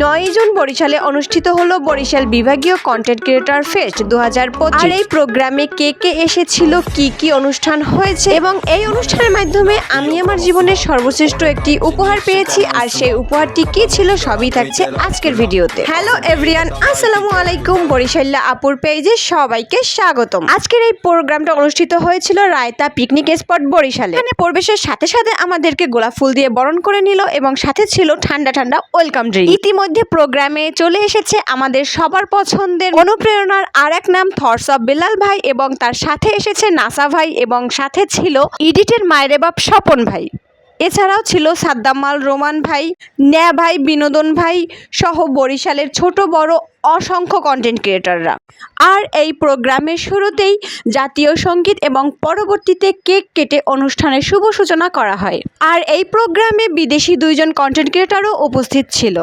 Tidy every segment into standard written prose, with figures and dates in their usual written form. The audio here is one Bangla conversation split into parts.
9 জুন বরিশালে অনুষ্ঠিত হলো বরিশাল বিভাগীয় কন্টেন্ট ক্রিয়েটর ফেস্ট 2025। আর এই প্রোগ্রামে কে কে এসেছিল, কি অনুষ্ঠান হয়েছে এবং এই অনুষ্ঠানের মাধ্যমে আমি আমার জীবনের সর্বশ্রেষ্ঠ একটি উপহার পেয়েছি। আর সেই উপহারটি কি ছিল সবই থাকছে আজকের ভিডিওতে। হ্যালো এভরিওয়ান, আসসালামু আলাইকুম। বরিশাল্লা আপুর পেজে সবাইকে স্বাগতম। আজকের এই প্রোগ্রামটা অনুষ্ঠিত হয়েছিল রায়তা পিকনিক স্পট বরিশালে। এখানে প্রবেশের সাথে সাথে আমাদেরকে গোলাপ ফুল দিয়ে বরণ করে নিল এবং সাথে ছিল ঠান্ডা ঠান্ডা ওয়েলকাম ড্রিঙ্ক। ইতিমধ্যে প্রোগ্রামে চলে এসেছে আমাদের সবার পছন্দের অনুপ্রেরণার আর এক নাম থটস অফ বেলাল ভাই, এবং তার সাথে এসেছে নাসা ভাই এবং সাথে ছিল ইডিটের মায়ের বাপ স্বপন ভাই। এছাড়াও ছিল সাদ্দামাল, রোমান ভাই, ন্যা ভাই, বিনোদন ভাই সহ বরিশালের ছোট বড় অসংখ্য কন্টেন্ট ক্রিয়েটররা। আর এই প্রোগ্রামের শুরুতেই জাতীয় সঙ্গীত এবং পরবর্তীতে কেক কেটে অনুষ্ঠানের শুভ সূচনা করা হয়। আর এই প্রোগ্রামে বিদেশি 2 জন কন্টেন্ট ক্রিয়েটরও উপস্থিত ছিল।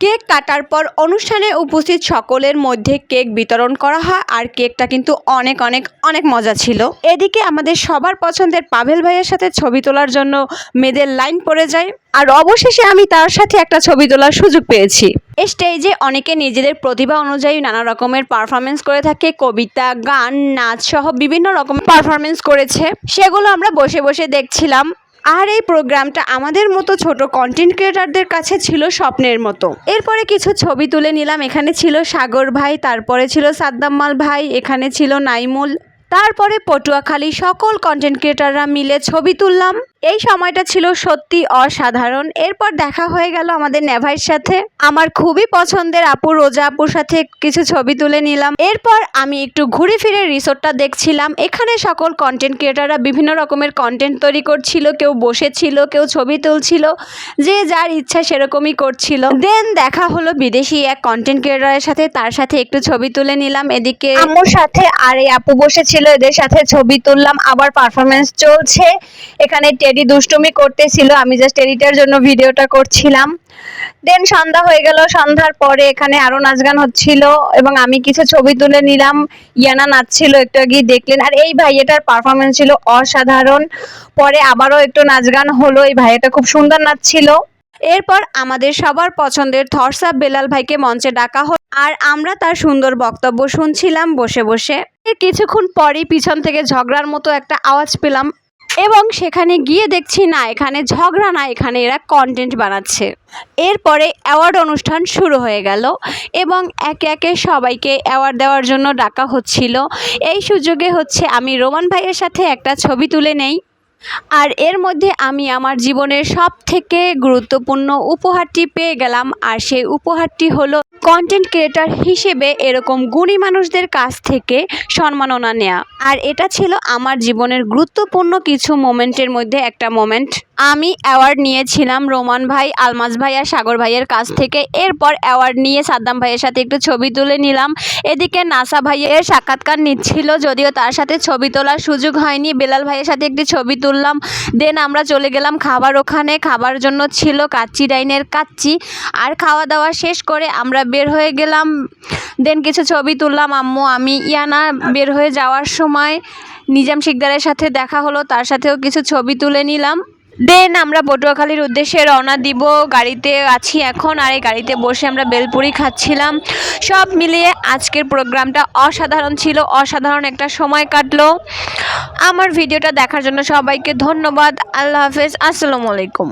কেক কাটার পর অনুষ্ঠানে উপস্থিত সকলের মধ্যে কেক বিতরণ করা হয়। আর কেকটা কিন্তু অনেক অনেক অনেক মজা ছিল। এদিকে আমাদের সবার পছন্দের পাভেল ভাইয়ের সাথে ছবি তোলার জন্য মেয়েদের লাইন পড়ে যায়। আর অবশেষে আমি তার সাথে একটা ছবি তোলার সুযোগ পেয়েছি। এই স্টেজে অনেকে নিজেদের প্রতিভা অনুযায়ী নানা রকমের পারফরমেন্স করে থাকে। কবিতা, গান, নাচ সহ বিভিন্ন রকমের পারফরমেন্স করেছে, সেগুলো আমরা বসে বসে দেখছিলাম। আর এই প্রোগ্রামটা আমাদের মতো ছোট কন্টেন্ট ক্রিয়েটরদের কাছে ছিল স্বপ্নের মতো। এরপরে কিছু ছবি তুলে নিলাম। এখানে ছিল সাগর ভাই, তারপরে ছিল সাদ্দামাল ভাই, এখানে ছিল নাইমুল, তারপরে পটুয়াখালী সকল কন্টেন্ট ক্রিয়েটররা মিলে ছবি তুললাম। এই সময়টা ছিল সত্যি অসাধারণ। এরপর দেখা হয়ে গেল আমাদের নেভাইয়ের সাথে। আমার খুবই পছন্দের আপু রোজা আপুর সাথে কিছু ছবি তুলে নিলাম। এরপর আমি একটু ঘুরে ফিরে রিসোর্টটা দেখছিলাম। এখানে সকল কন্টেন্ট ক্রিয়েটররা বিভিন্ন রকমের কন্টেন্ট তৈরি করছিল, কেউ বসেছিল, কেউ ছবি তুলছিল, যে যার ইচ্ছা সেরকমই করছিল। দেন দেখা হলো বিদেশি এক কন্টেন্ট ক্রিয়েটরের সাথে, তার সাথে একটু ছবি তুলে নিলাম। এদিকে আম্মুর সাথে আর এই আপু বসেছিল, এদের সাথে ছবি তুললাম। আবার পারফরমেন্স চলছে। এখানে টেডি দুষ্টুমি করতেছিল, আমি জাস্ট এডিটের জন্য ভিডিওটা করছিলাম। দেন সন্ধ্যা হয়ে গেল। সন্ধ্যার পরে এখানে আরো নাচ গান হচ্ছিল এবং আমি কিছু ছবি তুলে নিলাম। ইয়ানা নাচছিল, একটু আগে দেখলেন। আর এই ভাইয়াটার পারফরমেন্স ছিল অসাধারণ। পরে আবারও একটু নাচ গান হলো, এই ভাইয়াটা খুব সুন্দর নাচছিল। এরপর আমাদের সবার পছন্দের থটস অফ বেলাল ভাইকে মঞ্চে ডাকা হলো, আর আমরা তার সুন্দর বক্তব্য শুনছিলাম বসে বসে। কিছুক্ষণ পরেই পিছন থেকে ঝগড়ার মতো একটা আওয়াজ পেলাম এবং সেখানে গিয়ে দেখছি না, এখানে ঝগড়া না, এখানে এরা কন্টেন্ট বানাচ্ছে। এরপরে অ্যাওয়ার্ড অনুষ্ঠান শুরু হয়ে গেল এবং একে একে সবাইকে অ্যাওয়ার্ড দেওয়ার জন্য ডাকা হচ্ছিল। এই সুযোগে আমি রোমান ভাইয়ের সাথে একটা ছবি তুলে নেই। আর এর মধ্যে আমি আমার জীবনের সব থেকে গুরুত্বপূর্ণ উপহারটি পেয়ে গেলাম। আর সেই উপহারটি হলো কন্টেন্ট ক্রিয়েটর হিসেবে এরকম গুণী মানুষদের কাছ থেকে সম্মাননা নেওয়া। আর এটা ছিল আমার জীবনের গুরুত্বপূর্ণ কিছু মোমেন্টের মধ্যে একটা মোমেন্ট। আমি অ্যাওয়ার্ড নিয়েছিলাম রোমান ভাই, আলমাজ ভাই আর সাগর ভাইয়ের কাছ থেকে। এরপর অ্যাওয়ার্ড নিয়ে সাদ্দাম ভাইয়ের সাথে একটু ছবি তুলে নিলাম। এদিকে নাসা ভাইয়ের সাক্ষাৎকার নিচ্ছিল, যদিও তার সাথে ছবি তোলার সুযোগ হয়নি। বেলাল ভাইয়ের সাথে একটি ছবি তুললাম। দেন আমরা চলে গেলাম খাবার ওখানে। খাবার জন্য ছিল কাচ্চি ডাইনের কাচ্চি। আর খাওয়া দাওয়া শেষ করে আমরা বের হয়ে গেলাম। দেন কিছু ছবি তুললাম আম্মু, আমি, ইয়ানা। বের হয়ে যাওয়ার সময় নিজাম শিকদারের সাথে দেখা হলো, তার সাথেও কিছু ছবি তুলে নিলাম। দেন আমরা পটুয়াখালীর উদ্দেশ্যে রওনা দিব। গাড়িতে আছি এখন, আর এই গাড়িতে বসে আমরা বেলপুরি খাচ্ছিলাম। সব মিলিয়ে আজকের প্রোগ্রামটা অসাধারণ ছিল, অসাধারণ একটা সময় কাটলো। আমার ভিডিওটা দেখার জন্য সবাইকে ধন্যবাদ। আল্লাহ হাফেজ, আসসালামু আলাইকুম।